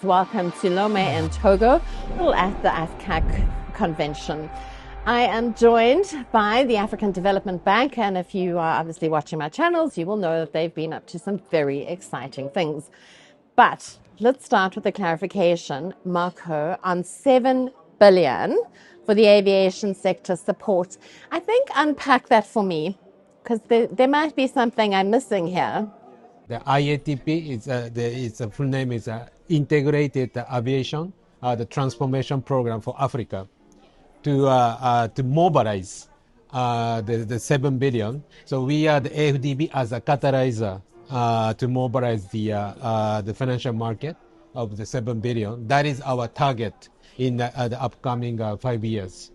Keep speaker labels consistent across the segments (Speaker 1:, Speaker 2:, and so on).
Speaker 1: Welcome to Lomé in Togo, all at the AfCFTA convention. I am joined by the African Development Bank, and if you are obviously watching my channels, you will know that they've been up to some very exciting things. But let's start with a clarification, Marco, on 7 billion for the aviation sector support. I think unpack that for me, because there might be something I'm missing here.
Speaker 2: The IATP its full name is Integrated Aviation, the Transformation Program for Africa, to mobilize the 7 billion. So we are the AfDB as a catalyzer to mobilize the financial market of the 7 billion. That is our target in the upcoming 5 years.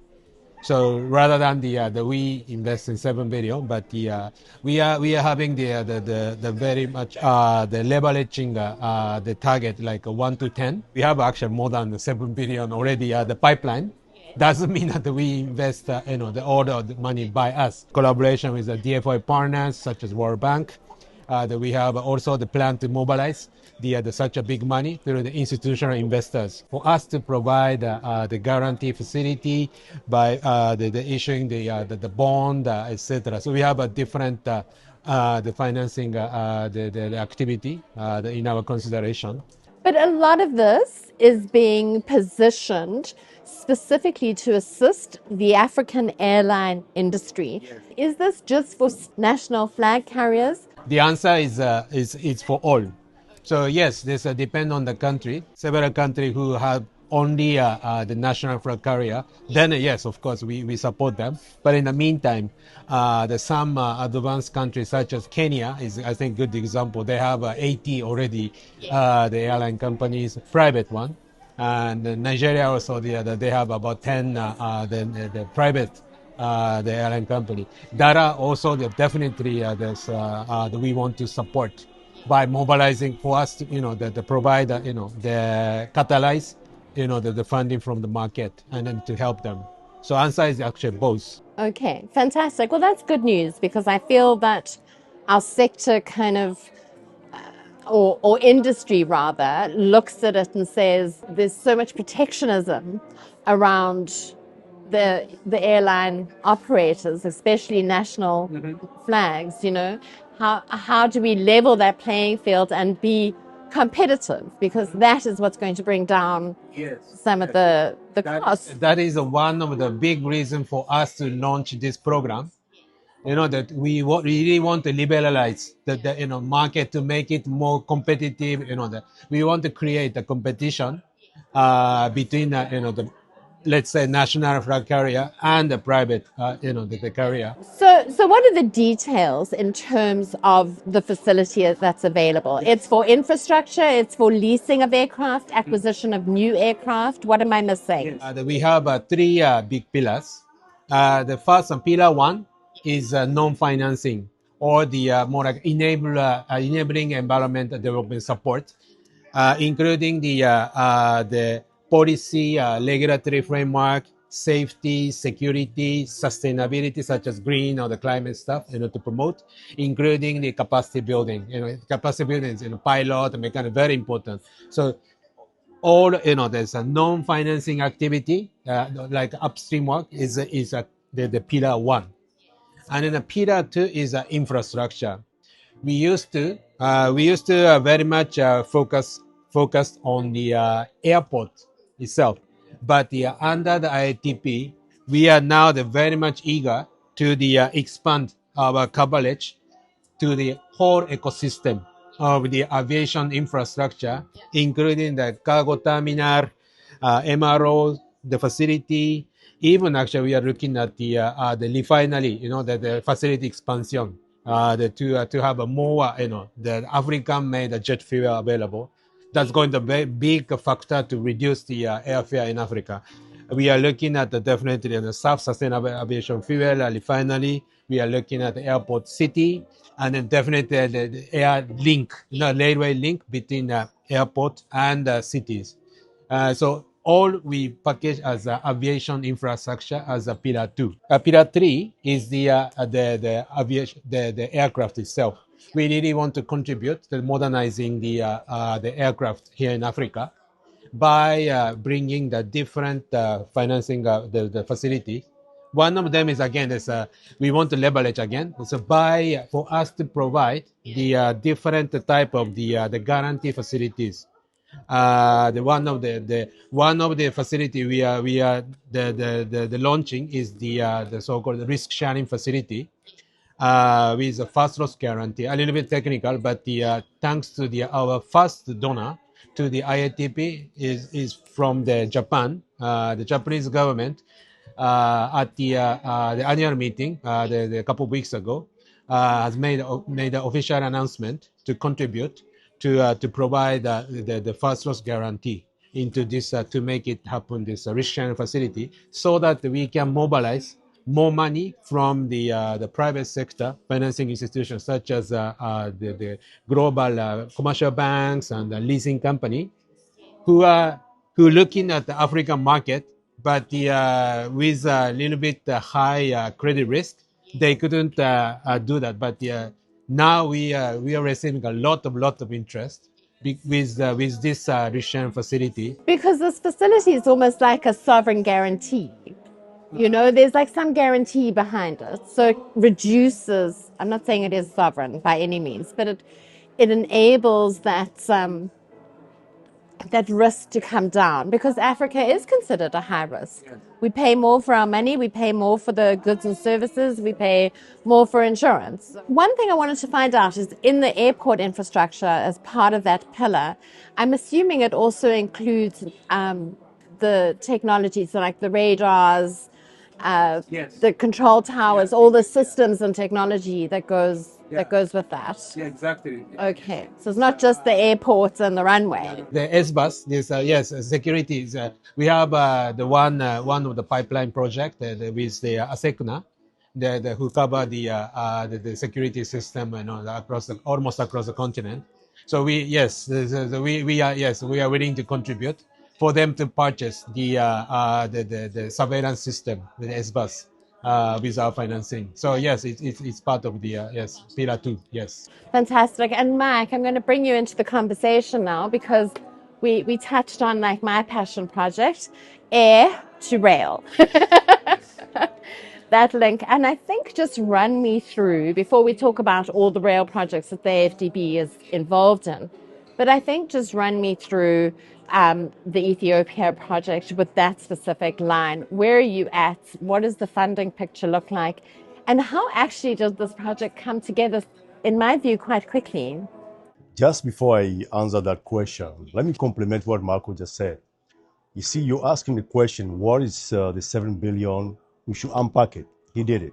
Speaker 2: So rather than we invest in 7 billion, but we are having the very much the leveraging the target like 1 to 10. We have actually more than the 7 billion already the pipeline. Doesn't mean that we invest all the money by us. Collaboration with the DFI partners such as World Bank. That we have also the plan to mobilize such a big money through the institutional investors for us to provide the guarantee facility by the issuing the bond, etc. So we have a different the financing the activity in our consideration.
Speaker 1: But a lot of this is being positioned specifically to assist the African airline industry. Yes. Is this just for national flag carriers?
Speaker 2: The answer is for all. So yes, this depends on the country. Several countries who have only the national flag carrier, then yes, of course, we support them. But in the meantime, some advanced countries such as Kenya is, I think, good example. They have 80 already, the airline companies, private one. And Nigeria also, they have about 10 the private the airline company. That are also definitely that we want to support by mobilizing for us to, the provider, the catalyze, the funding from the market and then to help them. So answer is actually both.
Speaker 1: Okay, fantastic. Well, that's good news because I feel that our sector kind of or industry rather, looks at it and says there's so much protectionism around the airline operators, especially national flags, How do we level that playing field and be competitive? Because that is what's going to bring down some of the costs.
Speaker 2: That is one of the big reasons for us to launch this program. That we really want to liberalize the market to make it more competitive. That we want to create a competition between the let's say national flag carrier and the private the carrier.
Speaker 1: So what are the details in terms of the facility that's available? It's for infrastructure, it's for leasing of aircraft, acquisition of new aircraft. What am I missing?
Speaker 2: We have 3 big pillars. The first pillar 1 is non-financing or the more like enabling environment development support, including the policy, regulatory framework, safety, security, sustainability, such as green or the climate stuff, to promote, including the capacity building. Capacity building is pilot and mechanic, very important. So all there's a non-financing activity like upstream work is the pillar 1. And then the pillar 2 is infrastructure. We used to very much focus on the airport itself, but under the IATP, we are now very much eager to expand our coverage to the whole ecosystem of the aviation infrastructure, including the cargo terminal, MRO, the facility. Even actually, we are looking at the refinery, the facility expansion, to have a more, the African-made jet fuel available. That's going to be a big factor to reduce the airfare in Africa. We are looking at definitely the self-sustainable aviation fuel refinery. We are looking at the airport city, and then definitely the air link, railway link between the airport and cities. So all we package as aviation infrastructure as a pillar 2. Pillar 3 is the aviation, the aircraft itself. We really want to contribute to modernizing the aircraft here in Africa. by bringing the different financing the facility. One of them is again is we want to leverage again. So by for us to provide the different type of the guarantee facilities. The one of the facility we are the launching is the so-called risk sharing facility with a fast loss guarantee. A little bit technical, but thanks to our first donor to the IATP is from the Japan, the Japanese government at the annual meeting the couple of weeks ago has made an official announcement to contribute to provide the first loss guarantee into this to make it happen this risk sharing facility so that we can mobilize more money from the private sector financing institutions such as the global commercial banks and the leasing company who are looking at the African market, but with a little bit high credit risk, they couldn't do that. But now we are receiving a lot of interest with this return facility.
Speaker 1: Because this facility is almost like a sovereign guarantee. You know, there's like some guarantee behind it. So it reduces, I'm not saying it is sovereign by any means, but it enables that risk to come down because Africa is considered a high risk. We pay more for our money, we pay more for the goods and services, we pay more for insurance. One thing I wanted to find out is in the airport infrastructure as part of that pillar, I'm assuming it also includes the technology, so like the radars, the control towers, all the systems and technology that goes with that.
Speaker 2: Yeah, exactly.
Speaker 1: Okay, so it's not just the airports and the runway.
Speaker 2: The S-bus, this yes, security is. We have the one of the pipeline project with the ASECNA, who cover the security system and almost across the continent. So we are willing to contribute for them to purchase the surveillance system, the S-bus, with our financing. So yes, it's part of the yes pillar 2. Yes.
Speaker 1: Fantastic. And Mike, I'm going to bring you into the conversation now because we touched on like my passion project, air to rail. That link. And I think just run me through before we talk about all the rail projects that the AfDB is involved in. But I think just run me through the Ethiopia project with that specific line. Where are you at? What does the funding picture look like? And how actually does this project come together, in my view, quite quickly?
Speaker 3: Just before I answer that question, let me complement what Marco just said. You see, you're asking the question, what is the 7 billion? We should unpack it. He did it.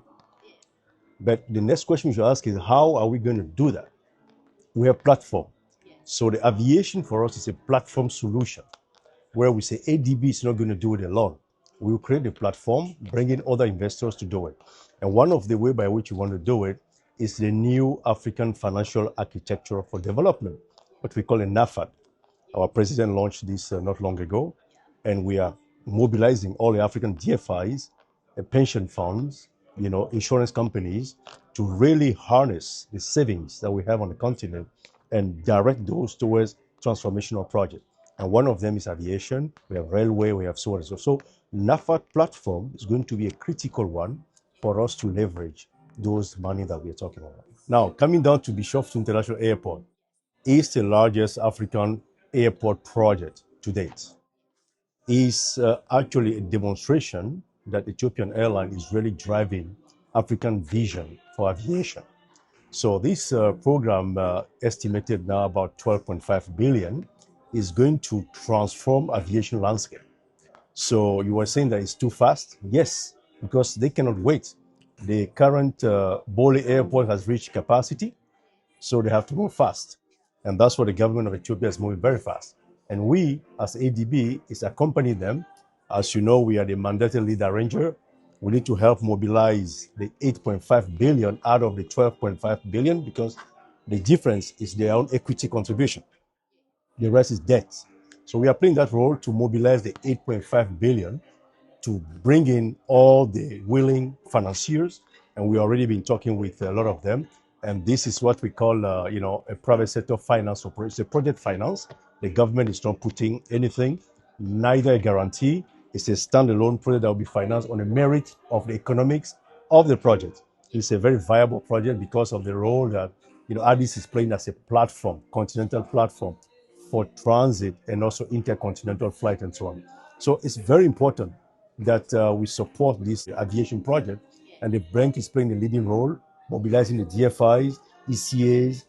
Speaker 3: But the next question we should ask is, how are we going to do that? We have platform. So the aviation for us is a platform solution where we say ADB is not going to do it alone. We will create a platform, bring in other investors to do it. And one of the way by which we want to do it is the new African Financial Architecture for Development, what we call a NAFAD. Our president launched this not long ago, and we are mobilizing all the African DFIs, pension funds, insurance companies to really harness the savings that we have on the continent and direct those towards transformational projects. And one of them is aviation. We have railway, we have so on and so. So NAFAD platform is going to be a critical one for us to leverage those money that we are talking about. Now, coming down to Bishoftu International Airport, is the largest African airport project to date. Is actually a demonstration that Ethiopian airline is really driving African vision for aviation. So this program, estimated now about 12.5 billion, is going to transform aviation landscape. So you were saying that it's too fast? Yes, because they cannot wait. The current Bole Airport has reached capacity, so they have to move fast. And that's what the government of Ethiopia is moving very fast. And we, as ADB, is accompanying them. As you know, we are the mandated lead arranger. We need to help mobilize the 8.5 billion out of the 12.5 billion because the difference is their own equity contribution. The rest is debt. So we are playing that role to mobilize the 8.5 billion to bring in all the willing financiers. And we've already been talking with a lot of them. And this is what we call, a private sector finance operation, a project finance. The government is not putting anything, neither a guarantee. It's a standalone project that will be financed on the merit of the economics of the project. It's a very viable project because of the role that Addis is playing as a platform, continental platform for transit and also intercontinental flight and so on. So it's very important that we support this aviation project, and the bank is playing a leading role, mobilizing the DFIs, ECAs,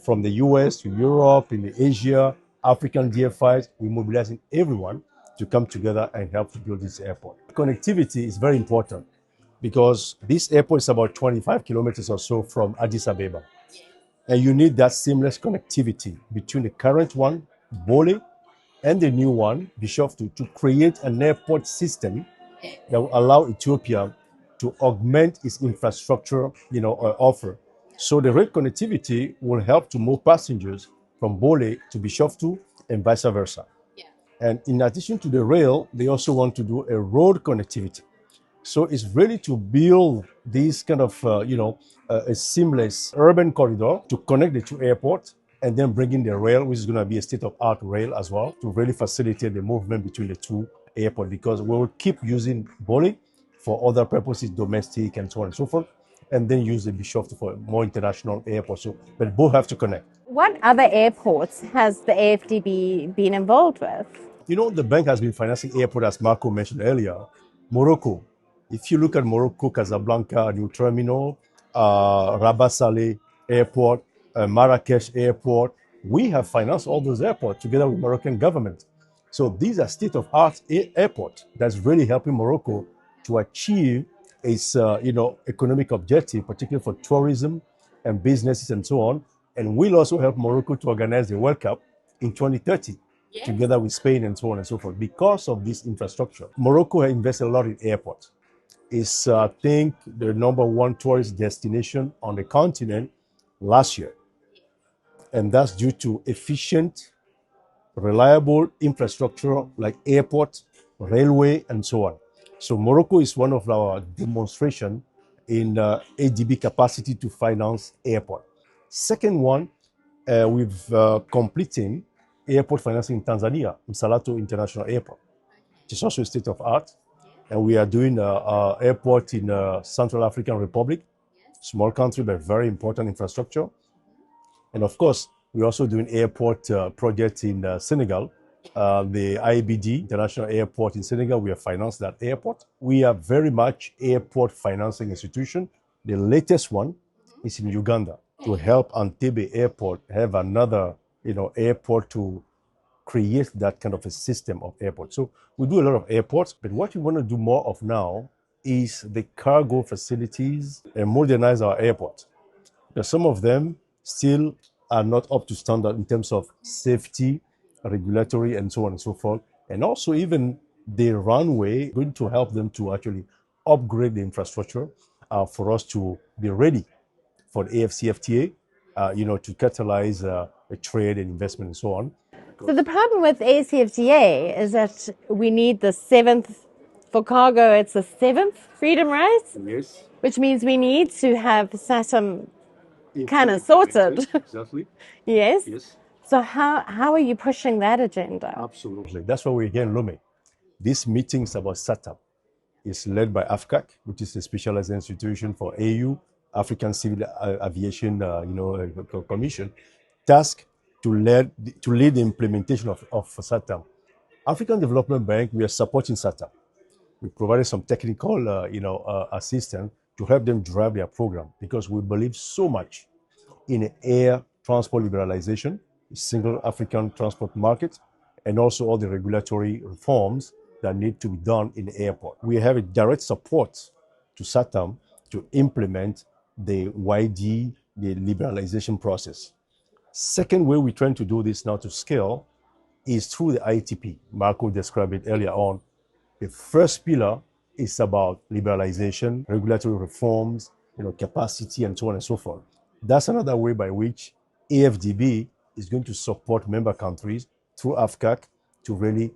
Speaker 3: from the US to Europe, in Asia, African DFIs. We're mobilizing everyone to come together and help to build this airport. Connectivity is very important because this airport is about 25 kilometers or so from Addis Ababa. And you need that seamless connectivity between the current one, Bole, and the new one, Bishoftu, to create an airport system that will allow Ethiopia to augment its infrastructure, offer. So the rail connectivity will help to move passengers from Bole to Bishoftu and vice versa. And in addition to the rail, they also want to do a road connectivity. So it's really to build this kind of, a seamless urban corridor to connect the two airports, and then bring in the rail, which is going to be a state-of-art rail as well, to really facilitate the movement between the two airports, because we will keep using Bole for other purposes, domestic and so on and so forth, and then use the Bishoftu for more international airports. So, but both have to connect.
Speaker 1: What other airports has the AfDB been involved with?
Speaker 3: The bank has been financing airport, as Marco mentioned earlier. Morocco. If you look at Morocco, Casablanca, New Terminal, Rabat Saleh Airport, Marrakesh Airport, we have financed all those airports together with Moroccan government. So these are state-of-art airports that's really helping Morocco to achieve its economic objective, particularly for tourism and businesses and so on. And we'll also help Morocco to organize the World Cup in 2030. Yes. Together with Spain and so on and so forth, because of this infrastructure. Morocco has invested a lot in airports. It's, I think, the number one tourist destination on the continent last year. And that's due to efficient, reliable infrastructure like airport, railway, and so on. So Morocco is one of our demonstration in ADB capacity to finance airport. Second one, we've completing airport financing in Tanzania, Msalato International Airport. It's also a state of art. And we are doing an airport in Central African Republic, small country, but very important infrastructure. And of course, we're also doing airport projects in Senegal. The IBD, International Airport in Senegal, we have financed that airport. We are very much airport financing institution. The latest one is in Uganda to help Entebbe Airport have another, airport to create that kind of a system of airports. So we do a lot of airports, but what we want to do more of now is the cargo facilities and modernize our airports. Now, some of them still are not up to standard in terms of safety, regulatory, and so on and so forth. And also even the runway, going to help them to actually upgrade the infrastructure for us to be ready for the AfCFTA, to catalyze a trade and investment and so on.
Speaker 1: So the problem with ACFTA is that we need the seventh, for cargo, it's the seventh freedom rights.
Speaker 3: Yes.
Speaker 1: Which means we need to have SAATM kind of sorted.
Speaker 3: Exactly.
Speaker 1: Yes.
Speaker 3: Yes.
Speaker 1: So how are you pushing that agenda?
Speaker 3: Absolutely. That's why we're here in Lomé. This meeting is about SAATM. It's led by AFCAC, which is a specialized institution for AU, African Civil Aviation, Commission, tasked to lead the implementation of SAATM. African Development Bank, we are supporting SAATM. We provided some technical, assistance to help them drive their program, because we believe so much in air transport liberalization, single African transport market, and also all the regulatory reforms that need to be done in the airport. We have a direct support to SAATM to implement the YD, the liberalization process. Second way we're trying to do this now to scale is through the IATP. Marco described it earlier on. The first pillar is about liberalization, regulatory reforms, capacity, and so on and so forth. That's another way by which AfDB is going to support member countries through AFCAC to really,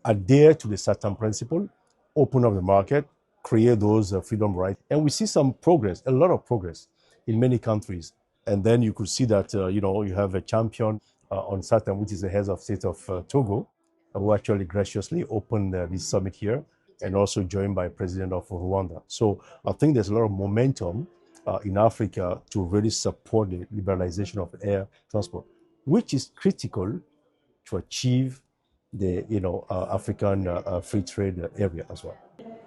Speaker 3: adhere to the SAATM principle, open up the market, create those freedom rights. And we see some progress, a lot of progress in many countries. And then you could see that, you have a champion on SAATM, which is the head of state of Togo, who actually graciously opened this summit here, and also joined by President of Rwanda. So I think there's a lot of momentum in Africa to really support the liberalization of air transport, which is critical to achieve the African free trade area as well.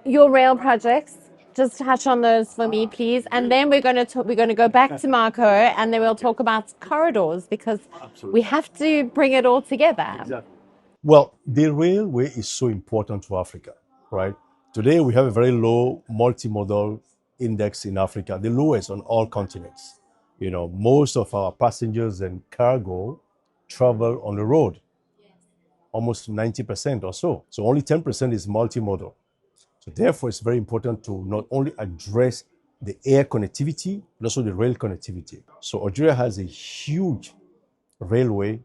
Speaker 1: Your rail projects, just touch on those for me, please. And then we're going to go back to Marco, and then we'll talk about corridors, because we have to bring it all together.
Speaker 3: Exactly. Well, the railway is so important to Africa, right? Today we have a very low multimodal index in Africa, the lowest on all continents. Most of our passengers and cargo travel on the road, almost 90% or so. So only 10% is multimodal. So therefore, it's very important to not only address the air connectivity, but also the rail connectivity. So Algeria has a huge railway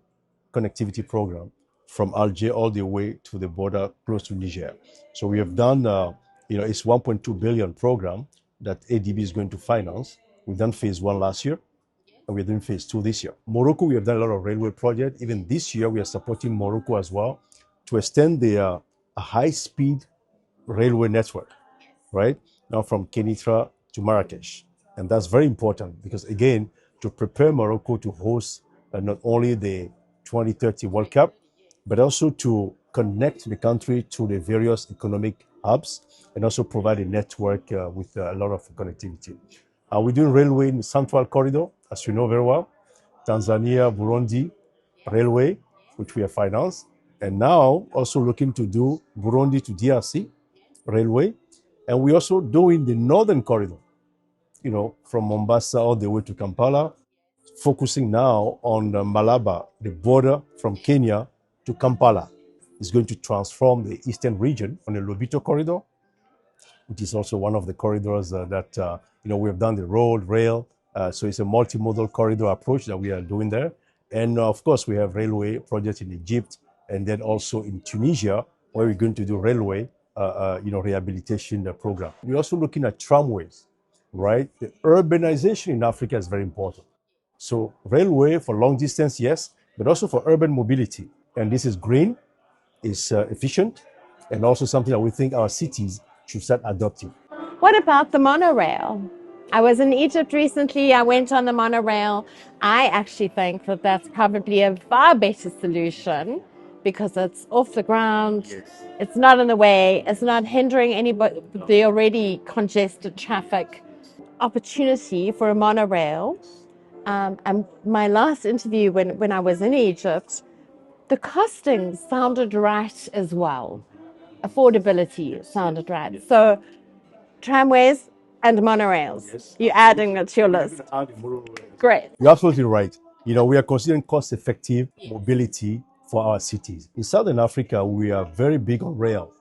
Speaker 3: connectivity program from Alger all the way to the border close to Niger. So we have done, it's 1.2 billion program that ADB is going to finance. We've done phase 1 last year, and we're doing phase 2 this year. Morocco, we have done a lot of railway projects. Even this year, we are supporting Morocco as well to extend their high-speed railway network, right? Now from Kenitra to Marrakesh. And that's very important because, again, to prepare Morocco to host not only the 2030 World Cup, but also to connect the country to the various economic hubs and also provide a network with a lot of connectivity. We're doing railway in the Central Corridor, as you know very well, Tanzania, Burundi Railway, which we have financed, and now also looking to do Burundi to DRC Railway. And we're also doing the Northern Corridor, from Mombasa all the way to Kampala, focusing now on Malaba, the border from Kenya to Kampala. It's going to transform the eastern region on the Lobito Corridor, which is also one of the corridors that we have done the road, rail. So it's a multimodal corridor approach that we are doing there. And of course, we have railway projects in Egypt and then also in Tunisia, where we're going to do railway rehabilitation program. We're also looking at tramways, right? The urbanization in Africa is very important. So railway for long distance, yes, but also for urban mobility. And this is green, it's efficient, and also something that we think our cities should start adopting.
Speaker 1: What about the monorail? I was in Egypt recently. I went on the monorail. I actually think that that's probably a far better solution because it's off the ground. Yes. It's not in the way. It's not hindering anybody, the already congested traffic. Opportunity for a monorail. And my last interview when I was in Egypt, the costing sounded right as well. Affordability sounded right. So tramways and monorails. Yes. You're adding that to your list. Great.
Speaker 3: You're absolutely right. We are considering cost-effective mobility for our cities. In Southern Africa, we are very big on rail.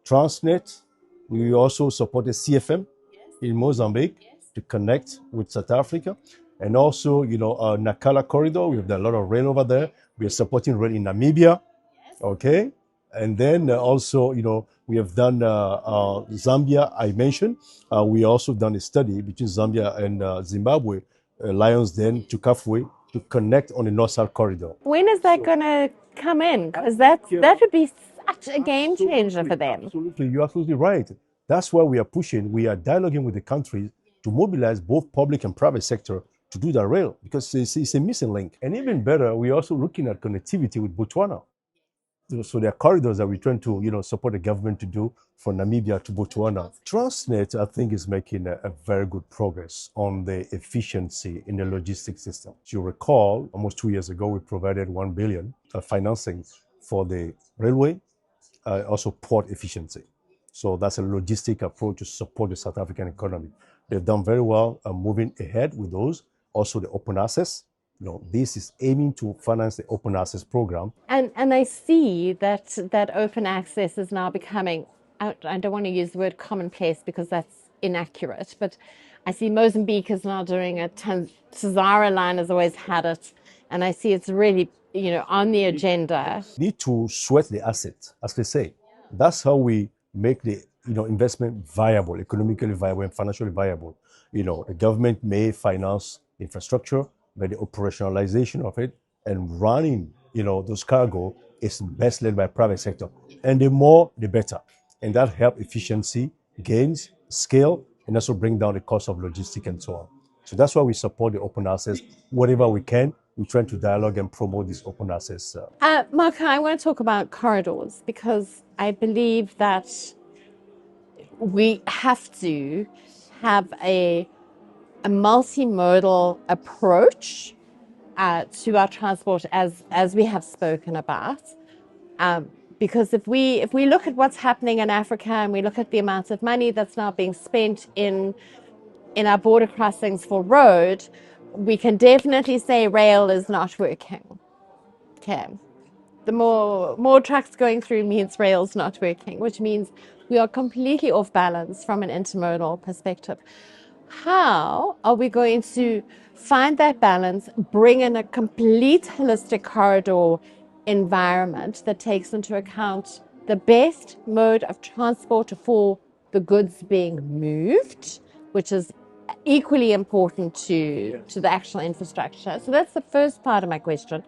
Speaker 3: Transnet, we also supported CFM in Mozambique to connect with South Africa. And also, Nakala Corridor, we have done a lot of rail over there. We are supporting rail in Namibia, okay? And then also, we have done Zambia, I mentioned. We also done a study between Zambia and Zimbabwe, Lions Den to Kafue, to connect on the North-South corridor.
Speaker 1: When is that going to come in? Because that would be such a game changer for them.
Speaker 3: Absolutely, you're absolutely right. That's why we are pushing. We are dialoguing with the countries to mobilize both public and private sector to do that rail, because it's a missing link. And even better, we're also looking at connectivity with Botswana. So there are corridors that we're trying to, support the government to do for Namibia to Botswana. Transnet, I think, is making a very good progress on the efficiency in the logistics system. As you recall, almost 2 years ago, we provided 1 billion financing for the railway, also port efficiency. So that's a logistic approach to support the South African economy. They've done very well moving ahead with those. Also the open access. This is aiming to finance the open access program.
Speaker 1: And I see that open access is now becoming, I don't want to use the word commonplace because that's inaccurate, but I see Mozambique is now doing it. Tazara line has always had it. And I see it's really, on the agenda.
Speaker 3: We need to sweat the asset, as they say. That's how we make the investment viable, economically viable and financially viable. The government may finance infrastructure, but the operationalization of it and running, those cargo is best led by private sector. And the more, the better. And that help efficiency, gains, scale, and also bring down the cost of logistics and so on. So that's why we support the open access whatever we can. We try to dialogue and promote this open access.
Speaker 1: Marco, I want to talk about corridors because I believe that we have to have a multimodal approach to our transport as we have spoken about. Because if we look at what's happening in Africa and we look at the amount of money that's now being spent in our border crossings for road, we can definitely say rail is not working. Okay. The more trucks going through means rail's not working, which means we are completely off balance from an intermodal perspective. How are we going to find that balance, bring in a complete holistic corridor environment that takes into account the best mode of transport for the goods being moved, which is equally important to the actual infrastructure? So that's the first part of my question.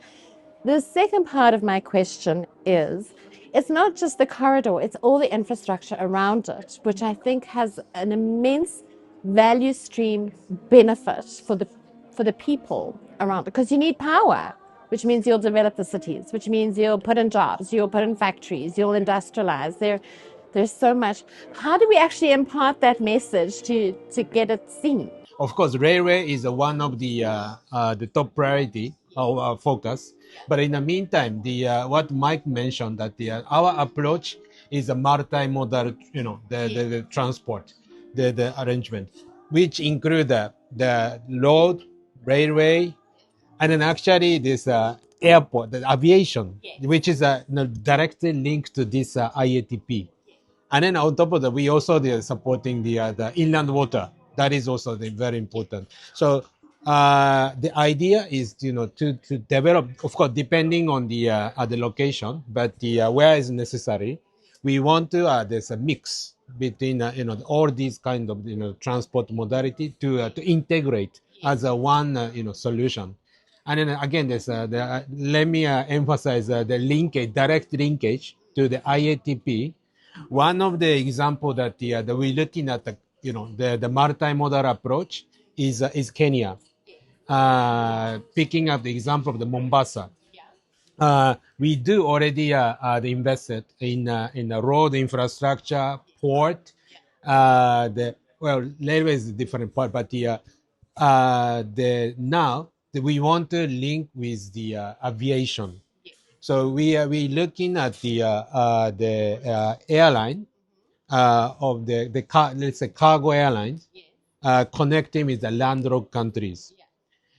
Speaker 1: The second part of my question is, it's not just the corridor, it's all the infrastructure around it, which I think has an immense value stream benefit for the people around it. Because you need power, which means you'll develop the cities, which means you'll put in jobs, you'll put in factories, you'll industrialize. There's so much. How do we actually impart that message to get it seen?
Speaker 2: Of course, railway is one of the top priority of our focus. But in the meantime, the what Mike mentioned that our approach is a multimodal, the transport, the arrangement, which include the road, railway, and then actually this airport, the aviation, which is directly linked to this IATP. And then on top of that, we also are supporting the inland water. That is also very important. So the idea is, to develop, of course, depending on the location, but where is necessary, we want to there's a mix between all these kind of transport modality to integrate as a one solution. And then again, there's let me emphasize the linkage, direct linkage to the IATP. One of the example that that we're looking at the multimodal approach is Kenya. Picking up the example of the Mombasa, we do already invested in the road infrastructure, port. Railway is a different part, but now we want to link with the aviation. So we looking at the airline of let's say cargo airlines connecting with the landlocked countries.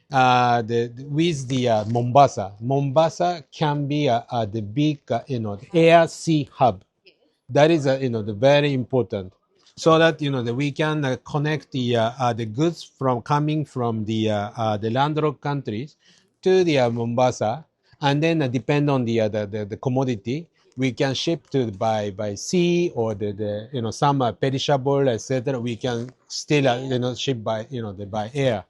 Speaker 2: With the Mombasa. Mombasa can be the big air sea hub. That is the very important, so that that we can connect the goods from coming from the landlocked countries to the Mombasa, and then depend on the commodity we can ship to by sea, or the some perishable, etc. We can still ship by by air.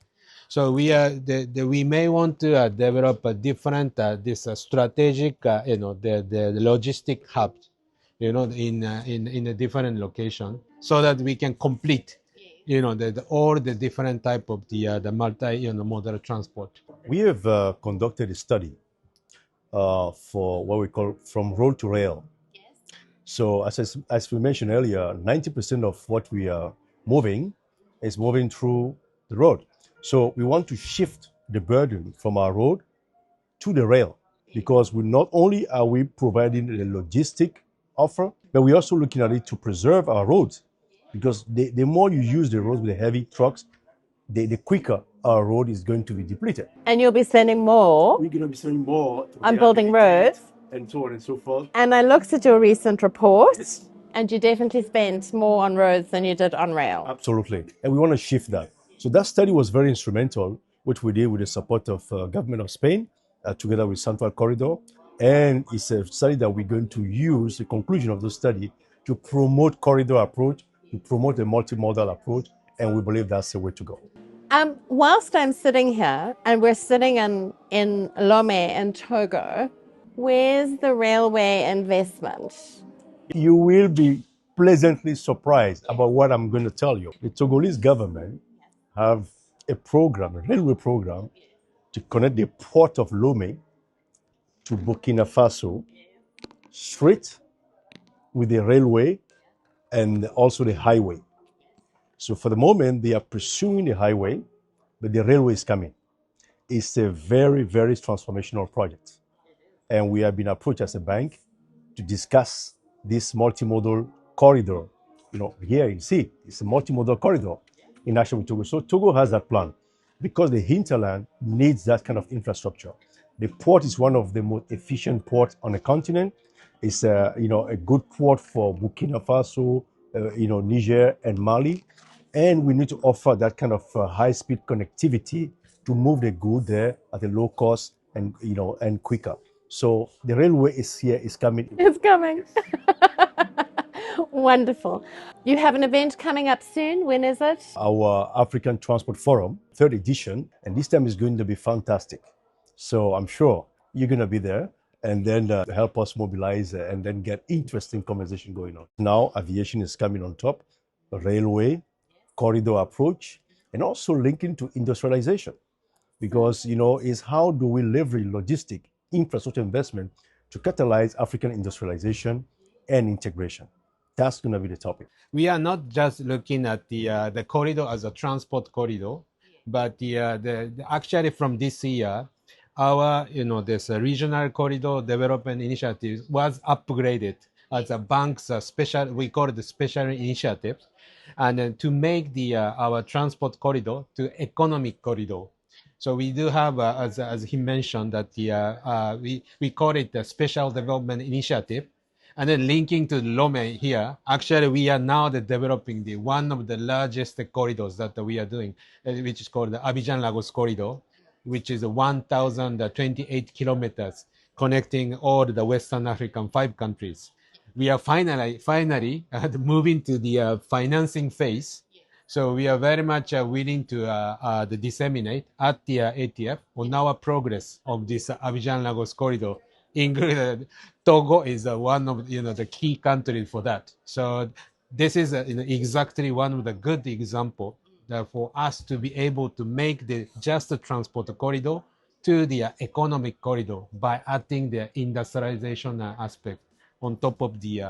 Speaker 2: So we may want to develop a different this strategic the logistic hubs in a different location, so that we can complete all the different type of the multi modal transport.
Speaker 3: We have conducted a study for what we call from road to rail. So as we mentioned earlier, 90% of what we are moving is moving through the road. So we want to shift the burden from our road to the rail, because we not only are we providing the logistic offer, but we're also looking at it to preserve our roads, because the more you use the roads with the heavy trucks, the quicker our road is going to be depleted.
Speaker 1: And you'll be spending more.
Speaker 3: We're going to be spending more
Speaker 1: on building roads,
Speaker 3: and so on and so forth.
Speaker 1: And I looked at your recent report, and you definitely spent more on roads than you did on rail.
Speaker 3: Absolutely. And we want to shift that. So that study was very instrumental, which we did with the support of government of Spain, together with Central Corridor. And it's a study that we're going to use, the conclusion of the study, to promote corridor approach, to promote a multimodal approach. And we believe that's the way to go.
Speaker 1: Whilst I'm sitting here, and we're sitting in Lomé in Togo, where's the railway investment?
Speaker 3: You will be pleasantly surprised about what I'm going to tell you. The Togolese government have a program, a railway program, to connect the port of Lomé to Burkina Faso straight with the railway and also the highway. So for the moment, they are pursuing the highway, but the railway is coming. It's a very, very transformational project. And we have been approached as a bank to discuss this multimodal corridor. You know, here you see, it's a multimodal corridor in action with Togo. So Togo has that plan because the hinterland needs that kind of infrastructure. The port is one of the most efficient ports on the continent. It's a good port for Burkina Faso, Niger and Mali, and we need to offer that kind of high-speed connectivity to move the good there at a low cost and quicker. So the railway is here, is coming.
Speaker 1: It's coming. Wonderful. You have an event coming up soon. When is it?
Speaker 3: Our African Transport Forum, third edition, and this time is going to be fantastic. So I'm sure you're going to be there and then help us mobilize and then get interesting conversation going on. Now, aviation is coming on top, railway, corridor approach, and also linking to industrialization. Because, is how do we leverage logistic infrastructure investment to catalyze African industrialization and integration? That's going to be the topic.
Speaker 2: We are not just looking at the corridor as a transport corridor, but actually from this year, our this regional corridor development initiative was upgraded as a bank's special. We call it the special initiative, and to make our transport corridor to economic corridor. So we do have, as he mentioned, that we call it the special development initiative. And then linking to Lomé here, actually we are now developing one of the largest corridors that we are doing, which is called the Abidjan Lagos corridor, which is 1,028 kilometers connecting all the Western African 5 countries. We are finally moving to the financing phase. So we are very much willing to disseminate at the ATF on our progress of this Abidjan Lagos corridor. Included Togo is one of the key countries for that. So this is exactly one of the good example for us to be able to make the just transport corridor to the economic corridor by adding the industrialization aspect on top of the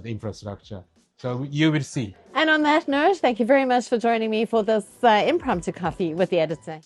Speaker 2: infrastructure. So you will see.
Speaker 1: And on that note, thank you very much for joining me for this impromptu coffee with the editor.